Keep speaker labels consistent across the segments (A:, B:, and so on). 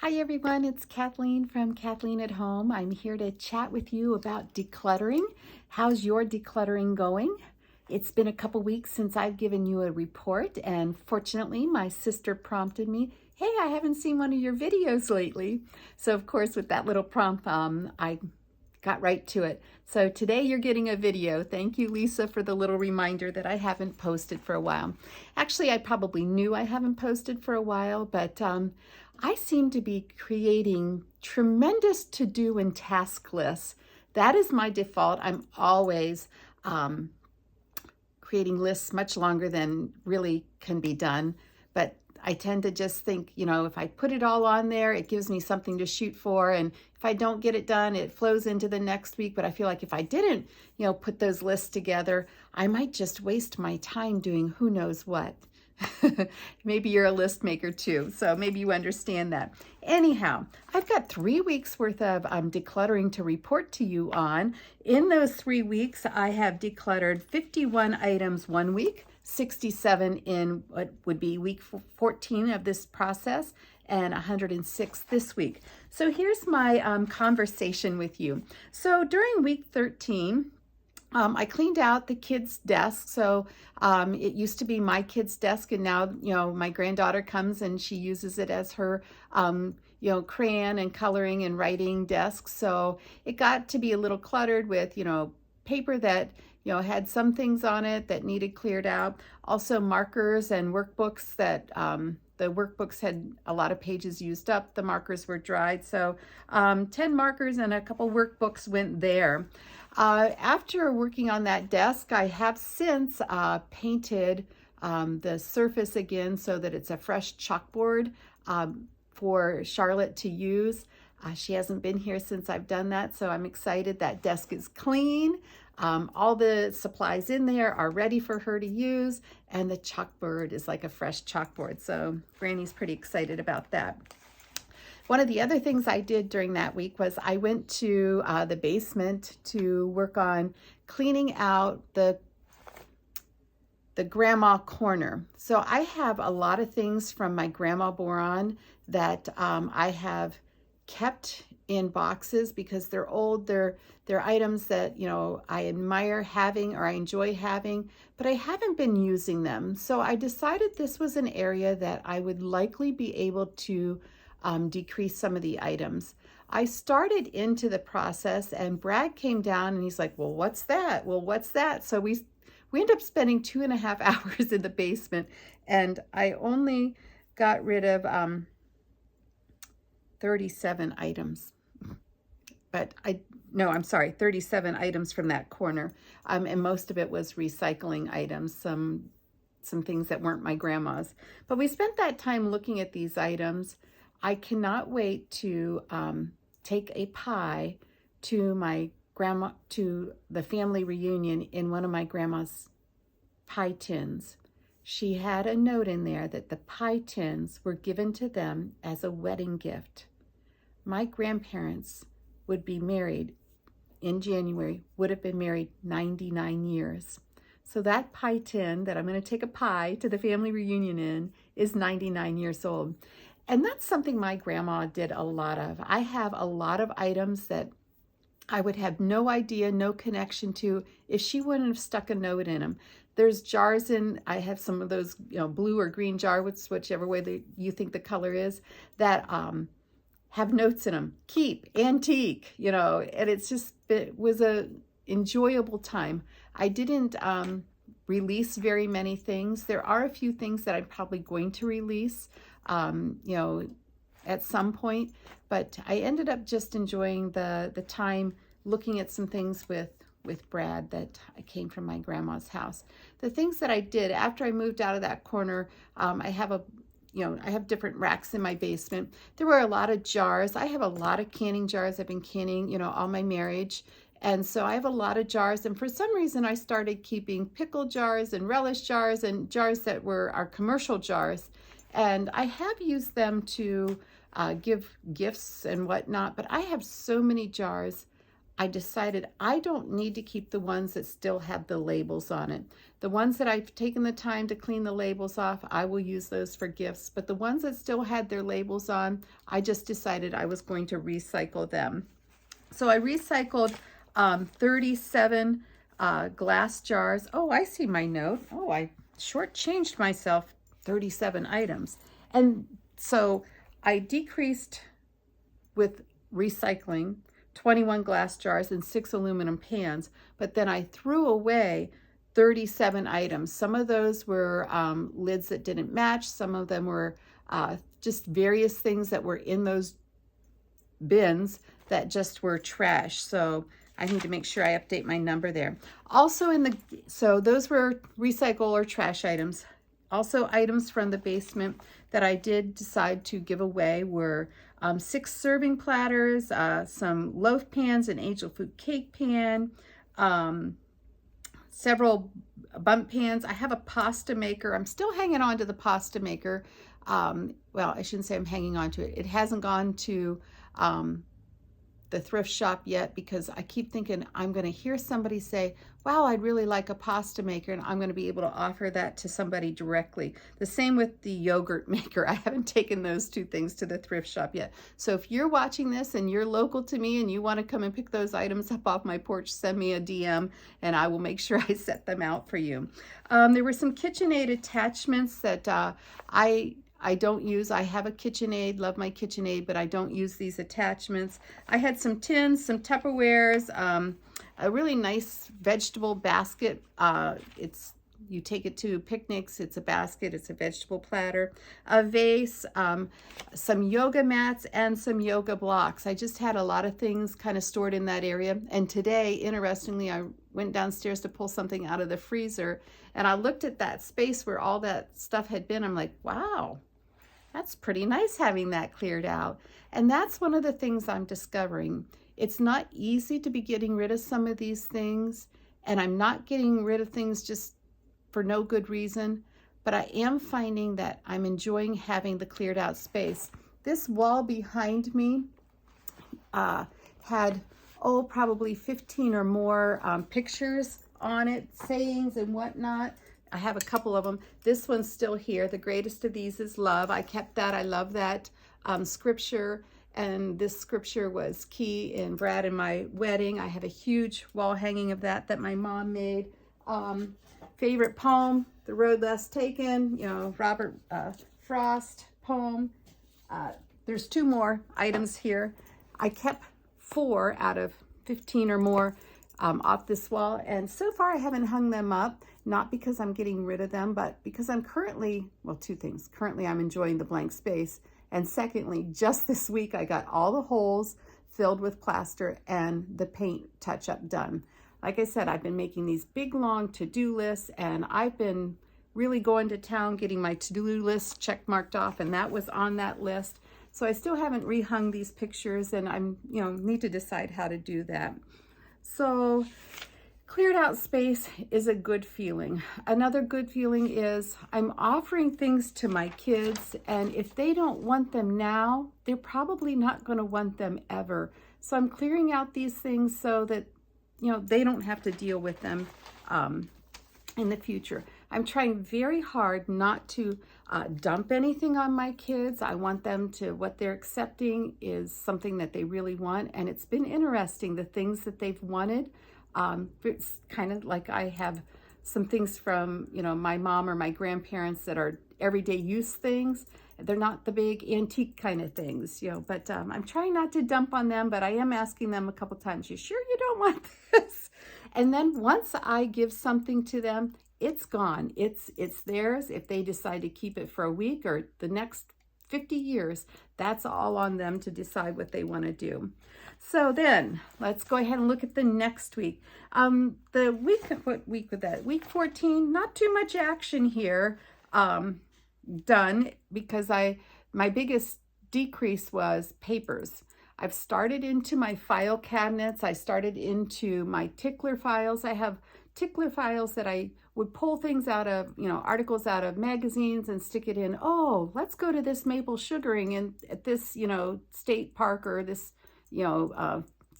A: Hi everyone, it's Kathleen from Kathleen at Home. I'm here to chat with you about decluttering. How's your decluttering going? It's been a couple weeks since I've given you a report, and fortunately my sister prompted me, hey, I haven't seen one of your videos lately. So of course with that little prompt, I got right to it. So today you're getting a video. Thank you, Lisa, for the little reminder that I haven't posted for a while. Actually, I probably knew I haven't posted for a while, but I seem to be creating tremendous to-do and task lists. That is my default. I'm always creating lists much longer than really can be done. But I tend to just think, if I put it all on there, it gives me something to shoot for. And if I don't get it done, it flows into the next week. But I feel like if I didn't, put those lists together, I might just waste my time doing who knows what. Maybe you're a list maker too, so maybe you understand that. Anyhow, I've got 3 weeks worth of decluttering to report to you on. In those 3 weeks, I have decluttered 51 items one week, 67 in what would be week 14 of this process, and 106 this week. So here's my conversation with you. So during week 13, I cleaned out the kids' desk. So it used to be my kids' desk, and now, my granddaughter comes and she uses it as her, crayon and coloring and writing desk. So it got to be a little cluttered with, paper that, had some things on it that needed cleared out. Also markers and workbooks that, the workbooks had a lot of pages used up. The markers were dried. So 10 markers and a couple workbooks went there. After working on that desk, I have since painted the surface again so that it's a fresh chalkboard for Charlotte to use. She hasn't been here since I've done that, so I'm excited. That desk is clean. All the supplies in there are ready for her to use, and the chalkboard is like a fresh chalkboard. So Granny's pretty excited about that. One of the other things I did during that week was I went to the basement to work on cleaning out the grandma corner. So I have a lot of things from my grandma boron that I have kept in boxes because they're old. They're items that, I admire having or I enjoy having, but I haven't been using them. So I decided this was an area that I would likely be able to decrease some of the items. I started into the process and Brad came down and he's like, well, what's that? Well, what's that? So we ended up spending 2.5 hours in the basement, and I only got rid of 37 items. But I'm sorry, 37 items from that corner. And most of it was recycling items, some things that weren't my grandma's. But we spent that time looking at these items. I cannot wait to take a pie to my grandma, to the family reunion in one of my grandma's pie tins. She had a note in there that the pie tins were given to them as a wedding gift. My grandparents would be married in January, would have been married 99 years. So that pie tin that I'm going to take a pie to the family reunion in is 99 years old. And that's something my grandma did a lot of. I have a lot of items that I would have no idea, no connection to if she wouldn't have stuck a note in them. There's jars I have some of those, blue or green jar, whichever way you think the color is, that have notes in them. Keep, antique, and it was a enjoyable time. I didn't release very many things. There are a few things that I'm probably going to release, at some point, but I ended up just enjoying the time looking at some things with Brad that I came from my grandma's house. The things that I did after I moved out of that corner, I have different racks in my basement. There were a lot of jars. I have a lot of canning jars. I've been canning, all my marriage. And so I have a lot of jars, and for some reason I started keeping pickle jars and relish jars and jars that were our commercial jars. And I have used them to give gifts and whatnot, but I have so many jars I decided I don't need to keep the ones that still have the labels on it. The ones that I've taken the time to clean the labels off, I will use those for gifts. But the ones that still had their labels on, I just decided I was going to recycle them. So I recycled 37 glass jars. Oh, I see my note. Oh, I shortchanged myself 37 items. And so I decreased with recycling 21 glass jars and 6 aluminum pans, but then I threw away 37 items. Some of those were lids that didn't match. Some of them were just various things that were in those bins that just were trash. So I need to make sure I update my number there. Also so those were recycle or trash items. Also items from the basement that I did decide to give away were 6 serving platters, some loaf pans, an angel food cake pan, several bundt pans. I have a pasta maker. I'm still hanging on to the pasta maker. Well, I shouldn't say I'm hanging on to it. It hasn't gone to the thrift shop yet because I keep thinking I'm going to hear somebody say, wow, I'd really like a pasta maker, and I'm going to be able to offer that to somebody directly. The same with the yogurt maker. I haven't taken those 2 things to the thrift shop yet. So if you're watching this and you're local to me and you want to come and pick those items up off my porch, send me a DM and I will make sure I set them out for you. There were some KitchenAid attachments that I don't use. I have a KitchenAid, love my KitchenAid, but I don't use these attachments. I had some tins, some Tupperwares, a really nice vegetable basket. You take it to picnics, it's a basket, it's a vegetable platter, a vase, some yoga mats, and some yoga blocks. I just had a lot of things kind of stored in that area. And today, interestingly, I went downstairs to pull something out of the freezer, and I looked at that space where all that stuff had been. I'm like, wow, that's pretty nice having that cleared out. And that's one of the things I'm discovering. It's not easy to be getting rid of some of these things, and I'm not getting rid of things just for no good reason, but I am finding that I'm enjoying having the cleared out space. This wall behind me had, probably 15 or more pictures on it, sayings and whatnot. I have a couple of them. This one's still here. The greatest of these is love. I kept that. I love that scripture. And this scripture was key in Brad and my wedding. I have a huge wall hanging of that my mom made. Favorite poem, The Road Less Taken, Robert Frost poem. There's 2 more items here. I kept 4 out of 15 or more off this wall, and so far I haven't hung them up, not because I'm getting rid of them, but because I'm currently, 2 things. Currently, I'm enjoying the blank space, and secondly, just this week I got all the holes filled with plaster and the paint touch-up done. Like I said, I've been making these big, long to-do lists, and I've been really going to town getting my to-do list check marked off, and that was on that list. So I still haven't rehung these pictures, and I'm, need to decide how to do that. So cleared out space is a good feeling. Another good feeling is I'm offering things to my kids, and if they don't want them now, they're probably not going to want them ever. So I'm clearing out these things so that they don't have to deal with them in the future. I'm trying very hard not to dump anything on my kids. I want them to, what they're accepting is something that they really want. And it's been interesting, the things that they've wanted. It's kind of like I have some things from, my mom or my grandparents that are everyday use things. They're not the big antique kind of things, but I'm trying not to dump on them, but I am asking them a couple times, you sure you don't want this? And then once I give something to them, it's gone. It's theirs. If they decide to keep it for a week or the next 50 years, that's all on them to decide what they want to do. So then let's go ahead and look at the next week. What week was that? Week 14, not too much action here. Done because my biggest decrease was papers. I've started into my file cabinets. I started into my tickler files. I have tickler files that I would pull things out of, articles out of magazines and stick it in. Oh, let's go to this maple sugaring and at this, state park or this,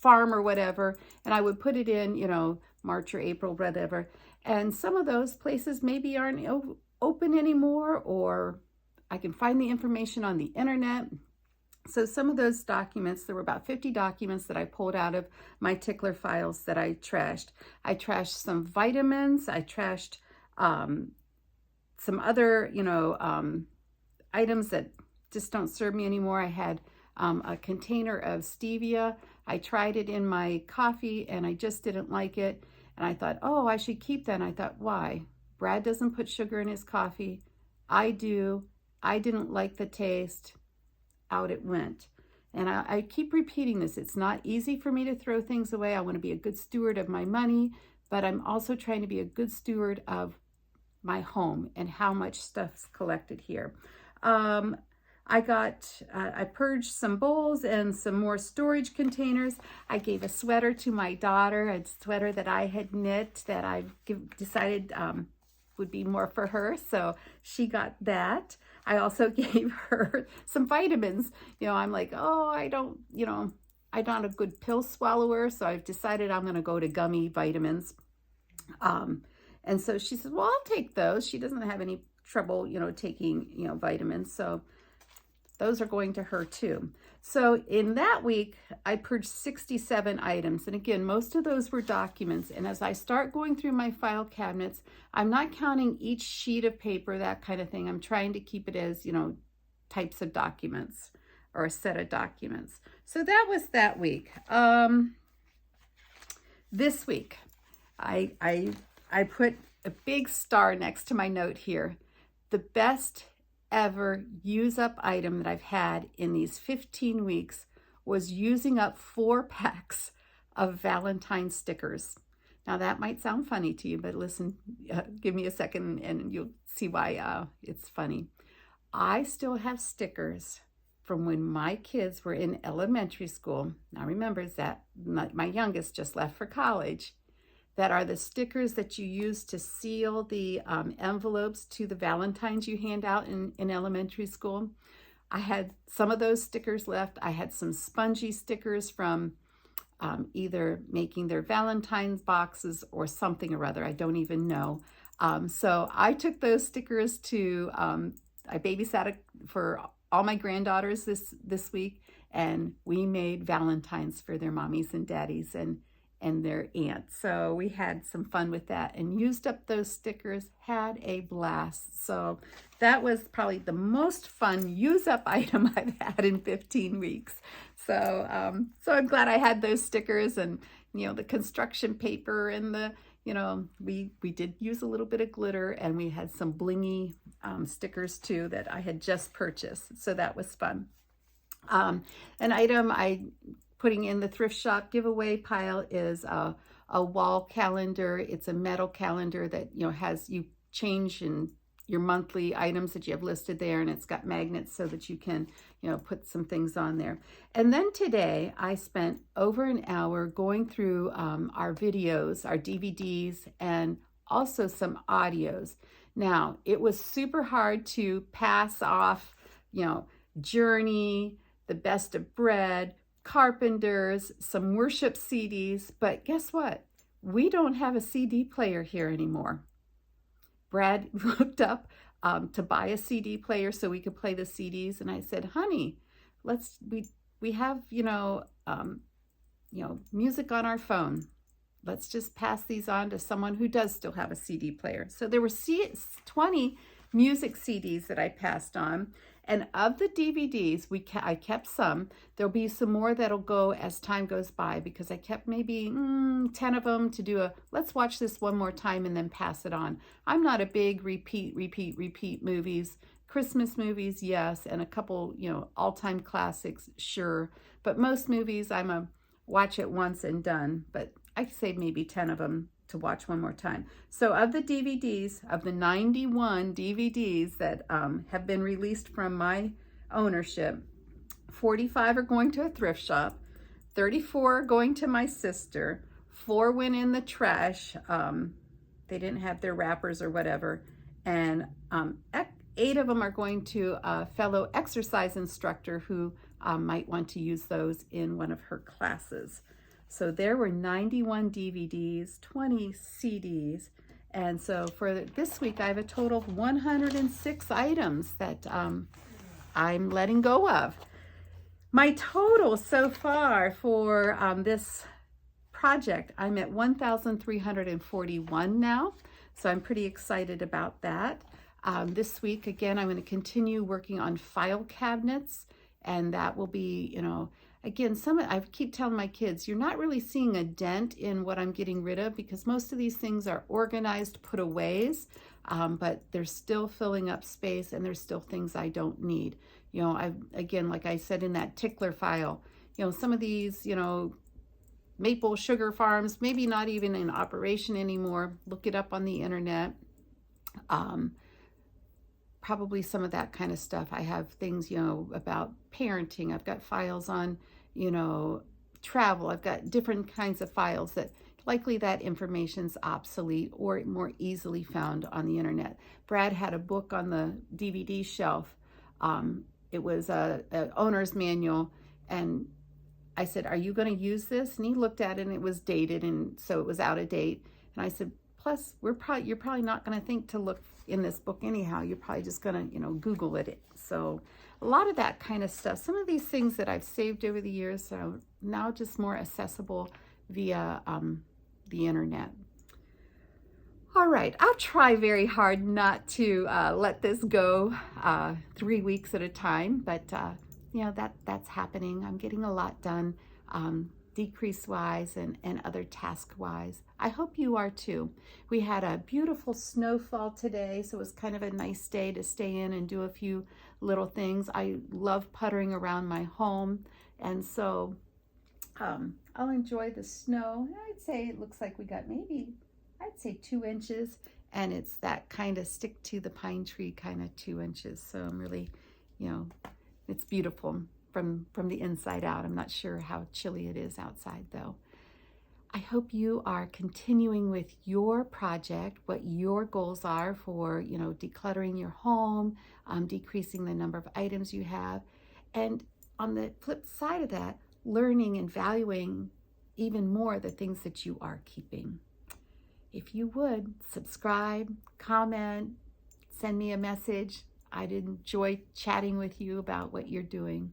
A: farm or whatever, and I would put it in, you know, March or April, whatever. And some of those places maybe aren't open anymore, or I can find the information on the internet. So some of those documents, there were about 50 documents that I pulled out of my tickler files that I trashed. I trashed some vitamins. I trashed some other, you know, items that just don't serve me anymore. I had a container of stevia. I tried it in my coffee and I just didn't like it. And I thought, oh, I should keep that. And I thought, why? Brad doesn't put sugar in his coffee. I do. I didn't like the taste. Out it went. And I keep repeating this. It's not easy for me to throw things away. I want to be a good steward of my money, but I'm also trying to be a good steward of my home and how much stuff's collected here. I purged some bowls and some more storage containers. I gave a sweater to my daughter, a sweater that I had knit that I decided would be more for her. So she got that. I also gave her some vitamins. You know, I'm like, oh, I don't, you know, I'm not a good pill swallower. So I've decided I'm going to go to gummy vitamins. And so she said, well, I'll take those. She doesn't have any trouble, you know, taking, you know, vitamins. So those are going to her too. So in that week, I purged 67 items. And again, most of those were documents. And as I start going through my file cabinets, I'm not counting each sheet of paper, that kind of thing. I'm trying to keep it as, you know, types of documents or a set of documents. So that was that week. This week, I put a big star next to my note here. The best ever use up item that I've had in these 15 weeks was using up 4 packs of Valentine stickers. Now that might sound funny to you, but listen, give me a second and you'll see why it's funny. I still have stickers from when my kids were in elementary school. Now remember that my youngest just left for college. That are the stickers that you use to seal the envelopes to the Valentines you hand out in elementary school. I had some of those stickers left. I had some spongy stickers from either making their Valentine's boxes or something or other. I don't even know. So I took those stickers to, I babysat for all my granddaughters this week, and we made Valentines for their mommies and daddies and their aunt. So we had some fun with that and used up those stickers, had a blast. So that was probably the most fun use up item I've had in 15 weeks. So, so I'm glad I had those stickers and, you know, the construction paper and the, you know, we did use a little bit of glitter and we had some blingy stickers too that I had just purchased. So that was fun. An item putting in the thrift shop giveaway pile is a wall calendar. It's a metal calendar that, you know, has you change in your monthly items that you have listed there, and it's got magnets so that you can, you know, put some things on there. And then today I spent over an hour going through our videos, our DVDs, and also some audios. Now, it was super hard to pass off, you know, Journey, The Best of Bread, Carpenters, some worship CDs, but guess what? We don't have a CD player here anymore. Brad looked up to buy a CD player so we could play the CDs, and I said, honey, we have, you know, music on our phone. Let's just pass these on to someone who does still have a CD player. So there were 20 music CDs that I passed on. And of the DVDs, I kept some. There'll be some more that'll go as time goes by because I kept maybe 10 of them to do let's watch this one more time and then pass it on. I'm not a big repeat movies. Christmas movies, yes, and a couple, you know, all-time classics, sure. But most movies, I'm a watch it once and done. But I say maybe 10 of them to watch one more time. So of the DVDs, of the 91 DVDs that have been released from my ownership, 45 are going to a thrift shop, 34 are going to my sister, 4 went in the trash. They didn't have their wrappers or whatever, and 8 of them are going to a fellow exercise instructor who might want to use those in one of her classes. So there were 91 DVDs, 20 CDs. And so for this week, I have a total of 106 items that I'm letting go of. My total so far for this project, I'm at 1,341 now. So I'm pretty excited about that. This week, again, I'm going to continue working on file cabinets, and that will be, again, I keep telling my kids, you're not really seeing a dent in what I'm getting rid of because most of these things are organized put aways, but they're still filling up space and there's still things I don't need. Again, like I said in that tickler file, some of these, maple sugar farms, maybe not even in operation anymore. Look it up on the internet. Probably some of that kind of stuff. I have things, about parenting. I've got files on, travel. I've got different kinds of files that likely that information's obsolete or more easily found on the internet. Brad had a book on the DVD shelf. It was a owner's manual, and I said, "Are you going to use this?" And he looked at it, and it was dated, and so it was out of date. And I said, "Plus, you're probably not going to think to look in this book anyhow. You're probably just going to, Google it." So a lot of that kind of stuff. Some of these things that I've saved over the years are now just more accessible via the internet. All right, I'll try very hard not to let this go 3 weeks at a time, but that's happening. I'm getting a lot done, decrease-wise and other task-wise. I hope you are too. We had a beautiful snowfall today, so it was kind of a nice day to stay in and do a few little things. I love puttering around my home, and so I'll enjoy the snow. I'd say it looks like we got I'd say 2 inches, and it's that kind of stick to the pine tree kind of 2 inches. So I'm really, it's beautiful from the inside out. I'm not sure how chilly it is outside though. I hope you are continuing with your project, what your goals are for, decluttering your home, decreasing the number of items you have. And on the flip side of that, learning and valuing even more the things that you are keeping. If you would, subscribe, comment, send me a message. I'd enjoy chatting with you about what you're doing.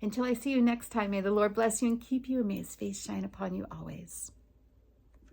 A: Until I see you next time, may the Lord bless you and keep you, and may his face shine upon you always.